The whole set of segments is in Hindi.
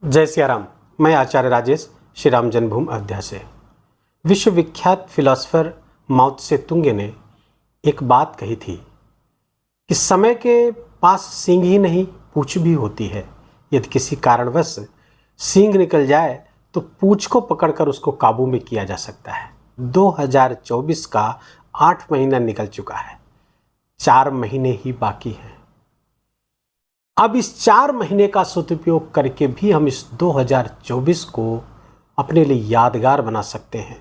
जय सिया राम। मैं आचार्य राजेश श्री राम जन्मभूमि अयोध्या से। विश्वविख्यात फिलोसोफर माओ त्से तुंग ने एक बात कही थी कि समय के पास सींग ही नहीं पूंछ भी होती है। यदि किसी कारणवश सींग निकल जाए तो पूंछ को पकड़कर उसको काबू में किया जा सकता है। 2024 का 8 महीना निकल चुका है, 4 महीने ही बाकी हैं। अब इस 4 महीने का सदुपयोग करके भी हम इस 2024 को अपने लिए यादगार बना सकते हैं।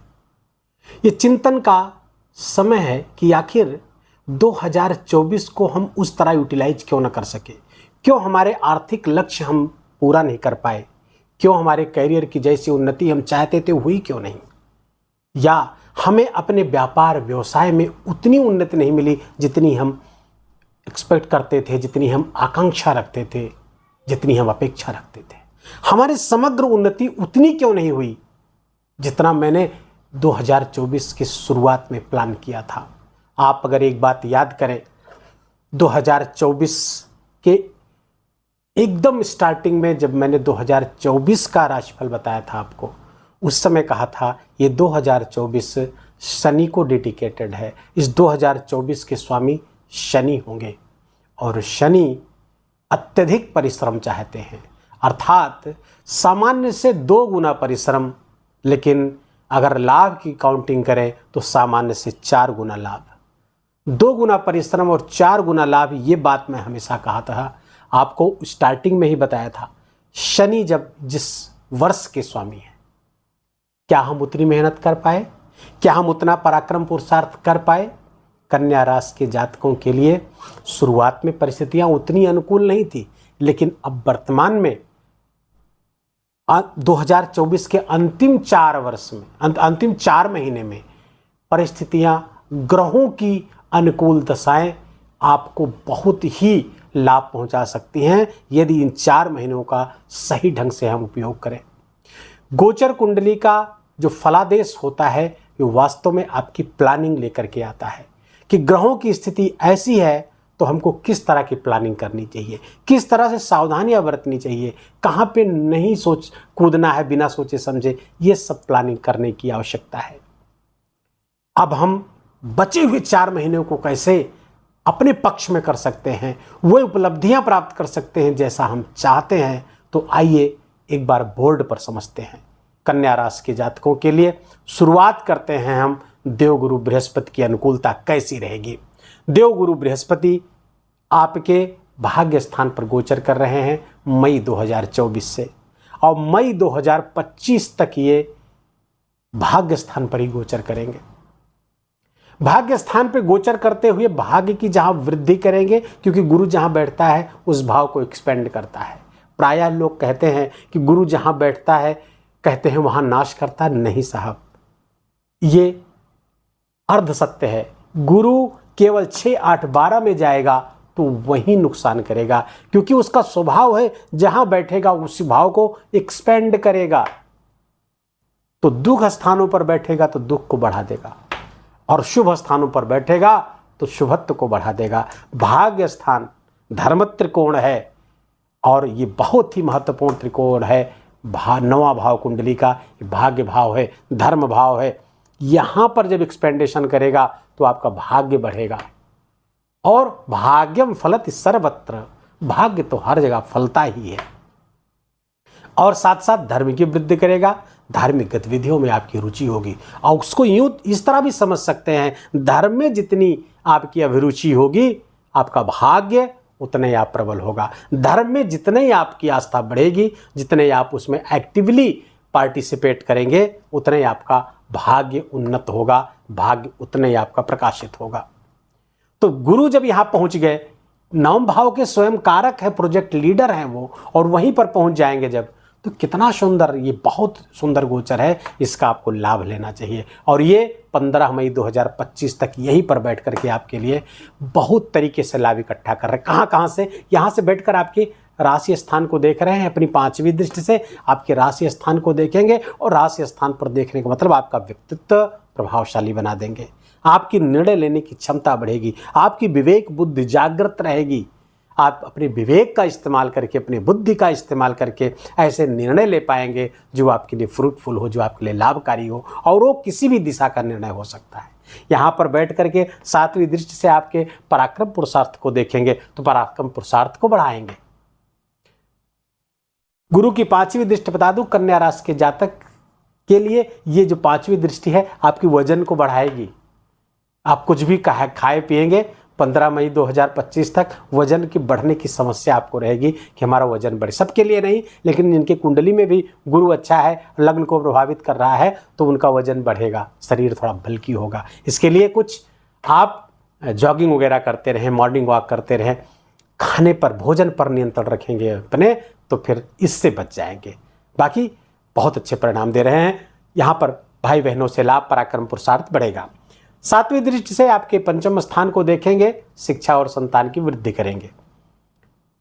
ये चिंतन का समय है कि आखिर 2024 को हम उस तरह यूटिलाइज क्यों न कर सके, क्यों हमारे आर्थिक लक्ष्य हम पूरा नहीं कर पाए, क्यों हमारे करियर की जैसी उन्नति हम चाहते थे हुई क्यों नहीं, या हमें अपने व्यापार व्यवसाय में उतनी उन्नति नहीं मिली जितनी हम एक्सपेक्ट करते थे, जितनी हम आकांक्षा रखते थे, जितनी हम अपेक्षा रखते थे। हमारी समग्र उन्नति उतनी क्यों नहीं हुई जितना मैंने 2024 की शुरुआत में प्लान किया था। आप अगर एक बात याद करें, 2024 के एकदम स्टार्टिंग में जब मैंने 2024 का राशिफल बताया था आपको, उस समय कहा था ये 2024 शनि को डेडिकेटेड है। इस 2024 के स्वामी शनि होंगे और शनि अत्यधिक परिश्रम चाहते हैं, अर्थात सामान्य से 2 गुना परिश्रम, लेकिन अगर लाभ की काउंटिंग करें तो सामान्य से 4 गुना लाभ। 2 गुना परिश्रम और 4 गुना लाभ, ये बात मैं हमेशा कहा था, आपको स्टार्टिंग में ही बताया था। शनि जब जिस वर्ष के स्वामी हैं, क्या हम उतनी मेहनत कर पाए, क्या हम उतना पराक्रम पुरुषार्थ कर पाए? कन्या राशि के जातकों के लिए शुरुआत में परिस्थितियां उतनी अनुकूल नहीं थी, लेकिन अब वर्तमान में 2024 के अंतिम 4 वर्ष में, अंतिम 4 महीने में परिस्थितियां, ग्रहों की अनुकूल दशाएं आपको बहुत ही लाभ पहुंचा सकती हैं यदि इन 4 महीनों का सही ढंग से हम उपयोग करें। गोचर कुंडली का जो फलादेश होता है, ये वास्तव में आपकी प्लानिंग लेकर के आता है कि ग्रहों की स्थिति ऐसी है तो हमको किस तरह की प्लानिंग करनी चाहिए, किस तरह से सावधानियां बरतनी चाहिए, कहाँ पे नहीं कूदना है बिना सोचे समझे, ये सब प्लानिंग करने की आवश्यकता है। अब हम बचे हुए 4 महीनों को कैसे अपने पक्ष में कर सकते हैं, वो उपलब्धियां प्राप्त कर सकते हैं जैसा हम चाहते हैं, तो आइए एक बार बोर्ड पर समझते हैं। कन्या राशि के जातकों के लिए शुरुआत करते हैं हम देवगुरु बृहस्पति की अनुकूलता कैसी रहेगी। देवगुरु बृहस्पति आपके भाग्य स्थान पर गोचर कर रहे हैं मई 2024 से, और मई 2025 तक ये भाग्य स्थान पर ही गोचर करेंगे। भाग्य स्थान पर गोचर करते हुए भाग्य की जहां वृद्धि करेंगे, क्योंकि गुरु जहां बैठता है उस भाव को एक्सपेंड करता है। प्रायः लोग कहते हैं कि गुरु जहां बैठता है कहते हैं वहां नाश करता, नहीं साहब, ये अर्ध सत्य है। गुरु केवल 6, 8, 12 में जाएगा तो वही नुकसान करेगा, क्योंकि उसका स्वभाव है जहां बैठेगा उसी भाव को एक्सपेंड करेगा। तो दुख स्थानों पर बैठेगा तो दुख को बढ़ा देगा, और शुभ स्थानों पर बैठेगा तो शुभत्व को बढ़ा देगा। भाग्य स्थान धर्म त्रिकोण है और ये बहुत ही महत्वपूर्ण त्रिकोण है। 9वां भाव कुंडली का भाग्य भाव है, धर्म भाव है। यहां पर जब एक्सपेंडेशन करेगा तो आपका भाग्य बढ़ेगा, और भाग्यम फलति सर्वत्र, भाग्य तो हर जगह फलता ही है। और साथ साथ धर्म की वृद्धि करेगा, धार्मिक गतिविधियों में आपकी रुचि होगी। और उसको यूं इस तरह भी समझ सकते हैं, धर्म में जितनी आपकी अभिरुचि होगी आपका भाग्य उतना ही आप प्रबल होगा। धर्म में जितने ही आपकी आस्था बढ़ेगी, जितने ही आप उसमें एक्टिवली पार्टिसिपेट करेंगे, उतने ही आपका भाग्य उन्नत होगा, भाग्य उतने ही आपका प्रकाशित होगा। तो गुरु जब यहां पहुंच गए, 9 भाव के स्वयं कारक है, प्रोजेक्ट लीडर हैं वो, और वहीं पर पहुंच जाएंगे जब, तो कितना सुंदर, ये बहुत सुंदर गोचर है, इसका आपको लाभ लेना चाहिए। और ये 15 मई 2025 तक यहीं पर बैठ करके आपके लिए बहुत तरीके से लाभ इकट्ठा कर रहे हैं। कहाँ से? यहाँ से बैठकर आपकी राशि स्थान को देख रहे हैं, अपनी 5वीं दृष्टि से आपके राशि स्थान को देखेंगे, और राशि स्थान पर देखने का मतलब आपका व्यक्तित्व प्रभावशाली बना देंगे, आपकी निर्णय लेने की क्षमता बढ़ेगी, आपकी विवेक बुद्धि जागृत रहेगी, आप अपने विवेक का इस्तेमाल करके, अपनी बुद्धि का इस्तेमाल करके ऐसे निर्णय ले पाएंगे जो आपके लिए फ्रूटफुल हो, जो आपके लिए लाभकारी हो, और वो किसी भी दिशा का निर्णय हो सकता है। यहाँ पर बैठ करके 7वीं दृष्टि से आपके पराक्रम पुरुषार्थ को देखेंगे तो पराक्रम पुरुषार्थ को बढ़ाएंगे। गुरु की 5वीं दृष्टि बता दूं, कन्या राशि के जातक के लिए ये जो 5वीं दृष्टि है आपकी वजन को बढ़ाएगी। आप कुछ भी खाए पिएंगे, 15 मई 2025 तक वजन की बढ़ने की समस्या आपको रहेगी कि हमारा वजन बढ़े। सबके लिए नहीं, लेकिन जिनके कुंडली में भी गुरु अच्छा है, लग्न को प्रभावित कर रहा है, तो उनका वजन बढ़ेगा, शरीर थोड़ा बल्कि होगा। इसके लिए कुछ आप जॉगिंग वगैरह करते रहें, मॉर्निंग वॉक करते रहें, खाने पर, भोजन पर नियंत्रण रखेंगे अपने, तो फिर इससे बच जाएंगे। बाकी बहुत अच्छे परिणाम दे रहे हैं। यहाँ पर भाई बहनों से लाभ, पराक्रम पुरुषार्थ बढ़ेगा। 7वीं दृष्टि से आपके पंचम स्थान को देखेंगे, शिक्षा और संतान की वृद्धि करेंगे।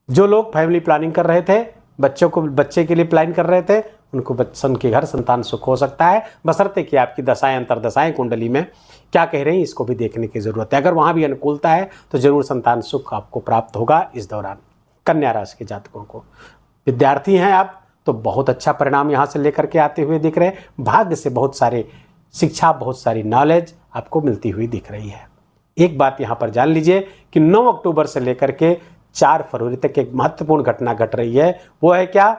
जो लोग फैमिली प्लानिंग कर रहे थे, बच्चे के लिए प्लान कर रहे थे, उनको उनके घर संतान सुख हो सकता है, बशर्ते कि आपकी दशाएं, अंतरदशाएं कुंडली में क्या कह रही हैं, इसको भी देखने की जरूरत है। अगर वहां भी अनुकूलता है तो जरूर संतान सुख आपको प्राप्त होगा इस दौरान। कन्या राशि के जातकों को, विद्यार्थी हैं आप तो बहुत अच्छा परिणाम यहां से लेकर के आते हुए दिख रहे हैं। भाग्य से बहुत सारे शिक्षा, बहुत सारी नॉलेज आपको मिलती हुई दिख रही है। एक बात यहां पर जान लीजिए कि 9 अक्टूबर से लेकर के 4 फरवरी तक एक महत्वपूर्ण घटना घट रही है। वो है क्या?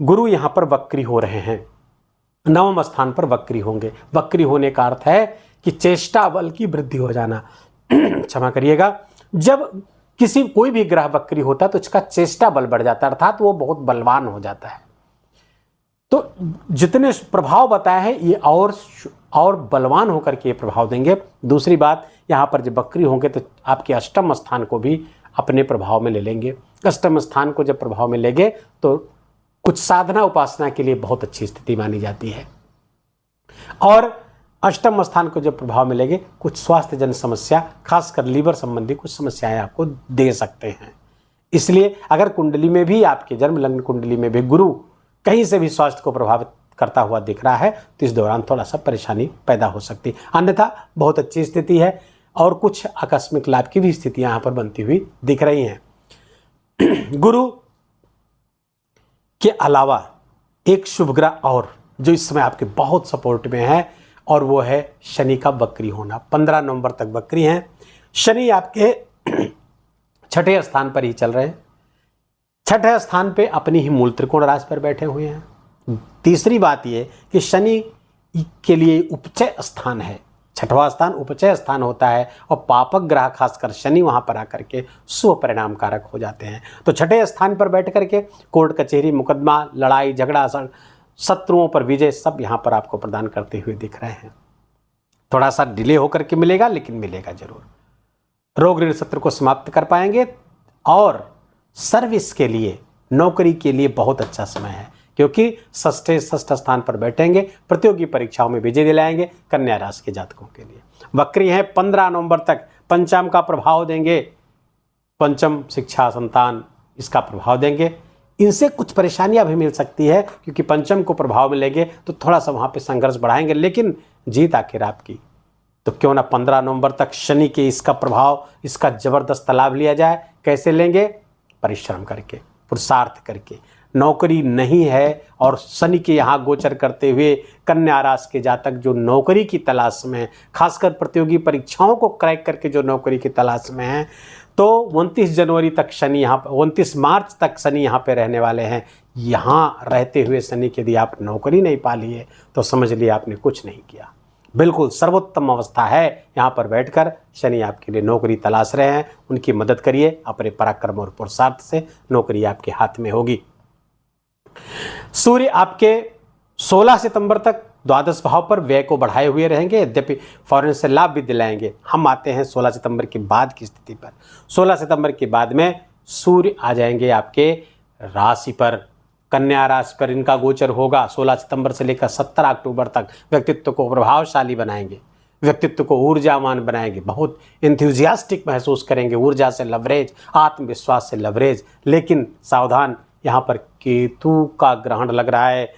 गुरु यहां पर वक्री हो रहे हैं, 9वें स्थान पर वक्री होंगे। वक्री होने का अर्थ है कि चेष्टा बल की वृद्धि हो जाना। क्षमा करिएगा, जब कोई भी ग्रह वक्री होता है तो उसका चेष्टा बल बढ़ जाता है, अर्थात वो बहुत बलवान हो जाता है। तो जितने प्रभाव बताए हैं ये और बलवान होकर के ये प्रभाव देंगे। दूसरी बात, यहाँ पर जब वक्री होंगे तो आपके अष्टम स्थान को भी अपने प्रभाव में ले लेंगे। अष्टम स्थान को जब प्रभाव में लेंगे तो कुछ साधना उपासना के लिए बहुत अच्छी स्थिति मानी जाती है, और अष्टम स्थान को जब प्रभाव में लेंगे कुछ स्वास्थ्य जन समस्या, खासकर लीवर संबंधी कुछ समस्याएं आपको दे सकते हैं। इसलिए अगर कुंडली में भी, आपके जन्म लग्न कुंडली में भी गुरु कहीं से भी स्वास्थ्य को प्रभावित करता हुआ दिख रहा है तो इस दौरान थोड़ा सा परेशानी पैदा हो सकती है। अन्यथा बहुत अच्छी स्थिति है और कुछ आकस्मिक लाभ की भी स्थितियां यहां पर बनती हुई दिख रही हैं। गुरु के अलावा एक शुभ ग्रह और जो इस समय आपके बहुत सपोर्ट में है, और वो है शनि का वक्री होना। 15 नवंबर तक वक्री हैं। शनि आपके 6ठे स्थान पर ही चल रहे हैं, 6ठे स्थान पे अपनी ही मूल त्रिकोण राशि पर बैठे हुए हैं। तीसरी बात ये कि शनि के लिए उपचय स्थान है, 6वां स्थान उपचय स्थान होता है, और पापक ग्रह खासकर शनि वहां पर आकर के शुभ परिणाम कारक हो जाते हैं। तो 6ठे स्थान पर बैठ करके कोर्ट कचहरी, मुकदमा, लड़ाई झगड़ा, शत्रुओं पर विजय सब यहां पर आपको प्रदान करते हुए दिख रहे हैं। थोड़ा सा डिले होकर के मिलेगा, लेकिन मिलेगा जरूर। रोग ऋण सत्र को समाप्त कर पाएंगे, और सर्विस के लिए, नौकरी के लिए बहुत अच्छा समय है, क्योंकि षष्ठ स्थान पर बैठेंगे, प्रतियोगी परीक्षाओं में विजय दिलाएंगे। कन्या राशि के जातकों के लिए वक्री हैं, 15 नवंबर तक पंचम का प्रभाव देंगे। पंचम शिक्षा, संतान, इसका प्रभाव देंगे। इनसे कुछ परेशानियां भी मिल सकती है, क्योंकि पंचम को प्रभाव में लेंगे तो थोड़ा सा वहां पे संघर्ष बढ़ाएंगे, लेकिन जीत आखिर आपकी। तो क्यों ना 15 नवंबर तक शनि के इसका प्रभाव, इसका जबरदस्त लाभ लिया जाए। कैसे लेंगे? परिश्रम करके, पुरुषार्थ करके। नौकरी नहीं है और शनि के यहाँ गोचर करते हुए कन्या राशि के जातक जो नौकरी की तलाश में, खासकर प्रतियोगी परीक्षाओं को क्रैक करके जो नौकरी की तलाश में हैं, तो 29 जनवरी तक शनि यहाँ पर, 29 मार्च तक शनि यहाँ पे रहने वाले हैं। यहाँ रहते हुए शनि के यदि आप नौकरी नहीं पा लिए तो समझ लिए आपने कुछ नहीं किया। बिल्कुल सर्वोत्तम अवस्था है। यहाँ पर बैठकर शनि आपके लिए नौकरी तलाश रहे हैं, उनकी मदद करिए। अपने पराक्रम और पुरुषार्थ से नौकरी आपके हाथ में होगी। सूर्य आपके 16 सितंबर तक द्वादश भाव पर व्यय को बढ़ाए हुए रहेंगे, यद्यपि फॉरेन से लाभ भी दिलाएंगे। हम आते हैं 16 सितंबर के बाद की स्थिति पर। 16 सितंबर के बाद में सूर्य आ जाएंगे आपके राशि पर, कन्या राशि पर इनका गोचर होगा। 16 सितंबर से लेकर 17 अक्टूबर तक व्यक्तित्व को प्रभावशाली बनाएंगे, व्यक्तित्व को ऊर्जावान बनाएंगे, बहुत इंथ्यूजियास्टिक महसूस करेंगे, ऊर्जा से लवरेज, आत्मविश्वास से लवरेज। लेकिन सावधान, यहाँ पर केतु का ग्रहण लग रहा है।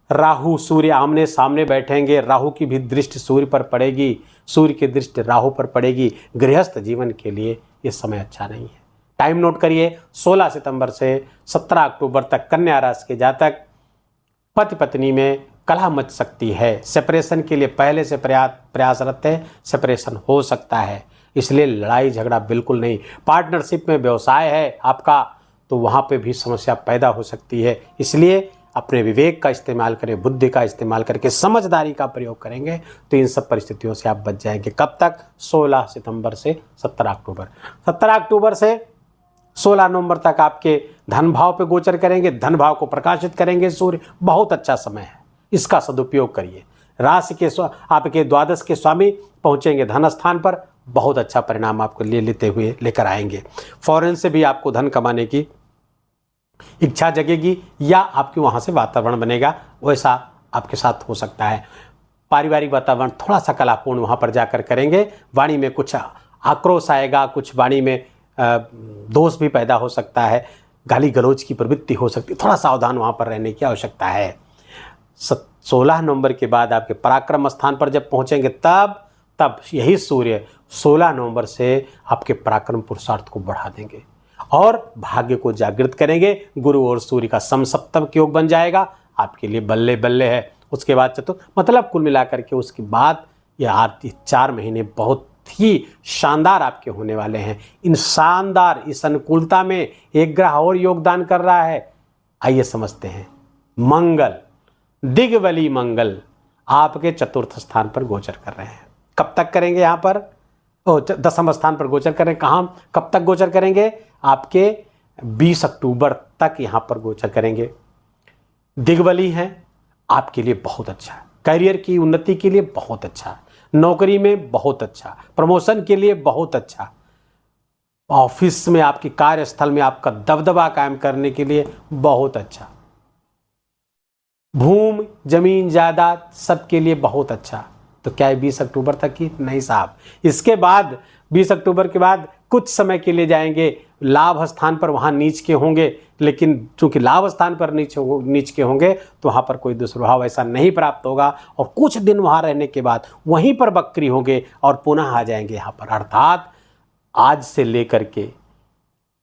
राहु सूर्य आमने सामने बैठेंगे, राहु की भी दृष्टि सूर्य पर पड़ेगी, सूर्य की दृष्टि राहु पर पड़ेगी। गृहस्थ जीवन के लिए ये समय अच्छा नहीं है। टाइम नोट करिए, 16 सितंबर से 17 अक्टूबर तक कन्या राशि के जातक पति पत्नी में कलह मच सकती है। सेपरेशन के लिए पहले से प्रयासरत है, सेपरेशन हो सकता है, इसलिए लड़ाई झगड़ा बिल्कुल नहीं। पार्टनरशिप में व्यवसाय है आपका तो वहाँ पे भी समस्या पैदा हो सकती है, इसलिए अपने विवेक का इस्तेमाल करें, बुद्धि का इस्तेमाल करके समझदारी का प्रयोग करेंगे तो इन सब परिस्थितियों से आप बच जाएंगे। कब तक? 16 सितंबर से 17 अक्टूबर। 17 अक्टूबर से 16 नवंबर तक आपके धन भाव पे गोचर करेंगे, धन भाव को प्रकाशित करेंगे सूर्य। बहुत अच्छा समय है, इसका सदुपयोग करिए। राशि के आपके द्वादश के स्वामी पहुंचेंगे धन स्थान पर, बहुत अच्छा परिणाम आपको लेकर आएंगे। फॉरेन से भी आपको धन कमाने की इच्छा जगेगी या आपके वहां से वातावरण बनेगा, वैसा आपके साथ हो सकता है। पारिवारिक वातावरण थोड़ा सा कलापूर्ण वहां पर जाकर करेंगे। वाणी में कुछ आक्रोश आएगा, कुछ वाणी में दोष भी पैदा हो सकता है, गाली गलौज की प्रवृत्ति हो सकती है, थोड़ा सावधान वहां पर रहने की आवश्यकता है। 16 नवंबर के बाद आपके पराक्रम स्थान पर जब पहुंचेंगे तब यही सूर्य 16 नवंबर से आपके पराक्रम पुरुषार्थ को बढ़ा देंगे और भाग्य को जागृत करेंगे। गुरु और सूर्य का समसप्तम योग बन जाएगा, आपके लिए बल्ले बल्ले है। उसके बाद मतलब कुल मिलाकर के उसके बाद ये 4 महीने बहुत ही शानदार आपके होने वाले हैं। इस अनुकूलता में एक ग्रह और योगदान कर रहा है, आइए समझते हैं। मंगल, दिग्बली मंगल आपके चतुर्थ स्थान पर गोचर कर रहे हैं। कब तक करेंगे? यहाँ पर 10वें स्थान पर गोचर करें। कहाँ कब तक गोचर करेंगे? आपके 20 अक्टूबर तक यहाँ पर गोचर करेंगे। दिग्बली है, आपके लिए बहुत अच्छा है, करियर की उन्नति के लिए बहुत अच्छा, नौकरी में बहुत अच्छा, प्रमोशन के लिए बहुत अच्छा, ऑफिस में आपकी कार्यस्थल में आपका दबदबा कायम करने के लिए बहुत अच्छा, भूमि जमीन जायदाद सबके लिए बहुत अच्छा। तो क्या है 20 अक्टूबर तक की? नहीं साहब, इसके बाद 20 अक्टूबर के बाद कुछ समय के लिए जाएंगे लाभ स्थान पर, वहां नीच के होंगे, लेकिन चूंकि लाभ स्थान पर नीच के होंगे तो वहां पर कोई दुष्प्रभाव ऐसा नहीं प्राप्त होगा और कुछ दिन वहां रहने के बाद वहीं पर बक्री होंगे और पुनः आ जाएंगे यहाँ पर। अर्थात आज से लेकर के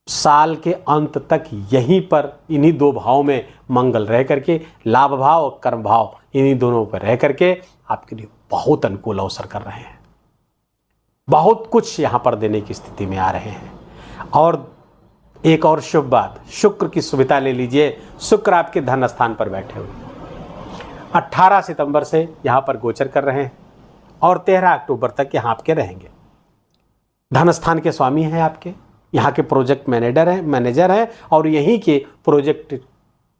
साल के अंत तक यहीं पर इन्हीं 2 भाव में मंगल रह करके, लाभ भाव और कर्म भाव इन्हीं दोनों पर रह करके आपके लिए बहुत अनुकूल अवसर कर रहे हैं, बहुत कुछ यहां पर देने की स्थिति में आ रहे हैं। और एक और शुभ बात, शुक्र की सुविधा ले लीजिए। शुक्र आपके धन स्थान पर बैठे हुए 18 सितंबर से यहां पर गोचर कर रहे हैं और 13 अक्टूबर तक यहां आपके रहेंगे। धन स्थान के स्वामी हैं आपके, यहाँ के प्रोजेक्ट मैनेजर हैं और यहीं के प्रोजेक्ट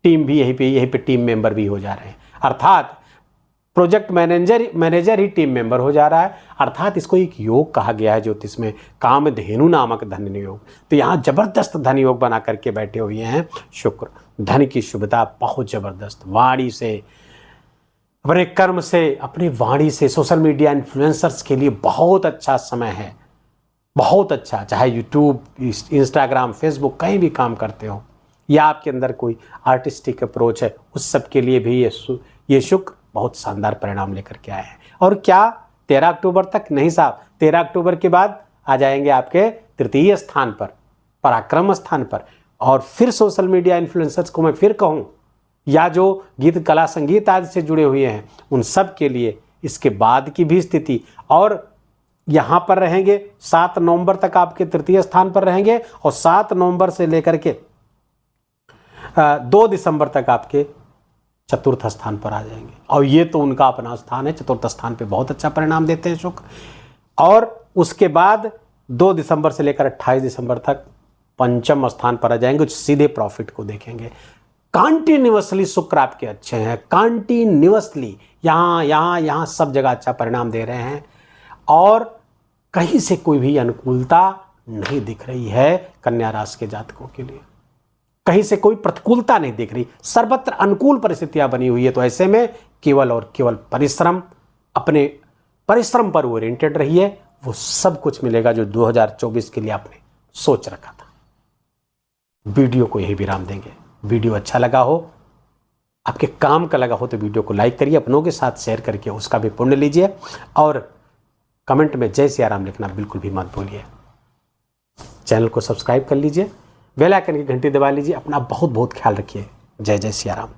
टीम भी यहीं पे टीम मेंबर भी हो जा रहे हैं। अर्थात प्रोजेक्ट मैनेजर ही टीम मेंबर हो जा रहा है। अर्थात इसको एक योग कहा गया है ज्योतिष में, कामधेनु नामक धन योग। तो यहाँ जबरदस्त धन योग बना करके बैठे हुए हैं शुक्र। धन की शुभता बहुत जबरदस्त, वाणी से, अपने कर्म से, अपनी वाणी से सोशल मीडिया इन्फ्लुएंसर्स के लिए बहुत अच्छा समय है, बहुत अच्छा। चाहे यूट्यूब, इंस्टाग्राम, फेसबुक कहीं भी काम करते हो या आपके अंदर कोई आर्टिस्टिक अप्रोच है, उस सब के लिए भी ये शुक्र बहुत शानदार परिणाम लेकर के आए हैं। और क्या 13 अक्टूबर तक? नहीं साहब, 13 अक्टूबर के बाद आ जाएंगे आपके तृतीय स्थान पर, पराक्रम स्थान पर। और फिर सोशल मीडिया इन्फ्लुएंसर्स को मैं फिर कहूँ या जो गीत कला संगीत आदि से जुड़े हुए हैं उन सब के लिए इसके बाद की भी स्थिति। और यहाँ पर रहेंगे 7 नवंबर तक आपके तृतीय स्थान पर रहेंगे और 7 नवंबर से लेकर के 2 दिसंबर तक आपके चतुर्थ स्थान पर आ जाएंगे। और ये तो उनका अपना स्थान है, चतुर्थ स्थान पे बहुत अच्छा परिणाम देते हैं शुक्र। और उसके बाद 2 दिसंबर से लेकर 28 दिसंबर तक पंचम स्थान पर आ जाएंगे, सीधे प्रॉफिट को देखेंगे। कंटिन्यूअसली शुक्र आपके अच्छे हैं, कंटिन्यूअसली यहाँ सब जगह अच्छा परिणाम दे रहे हैं और कहीं से कोई भी अनुकूलता नहीं दिख रही है कन्या राशि के जातकों के लिए, कहीं से कोई प्रतिकूलता नहीं दिख रही, सर्वत्र अनुकूल परिस्थितियां बनी हुई है। तो ऐसे में केवल और केवल परिश्रम, अपने परिश्रम पर ओरिएंटेड रहिए, वो सब कुछ मिलेगा जो 2024 के लिए आपने सोच रखा था। वीडियो को यही विराम देंगे। वीडियो अच्छा लगा हो, आपके काम का लगा हो तो वीडियो को लाइक करिए, अपनों के साथ शेयर करके उसका भी पुण्य लीजिए और कमेंट में जय सिया राम लिखना बिल्कुल भी मत भूलिए। चैनल को सब्सक्राइब कर लीजिए, बेल आइकन की घंटी दबा लीजिए। अपना बहुत बहुत ख्याल रखिए। जय जय सिया राम।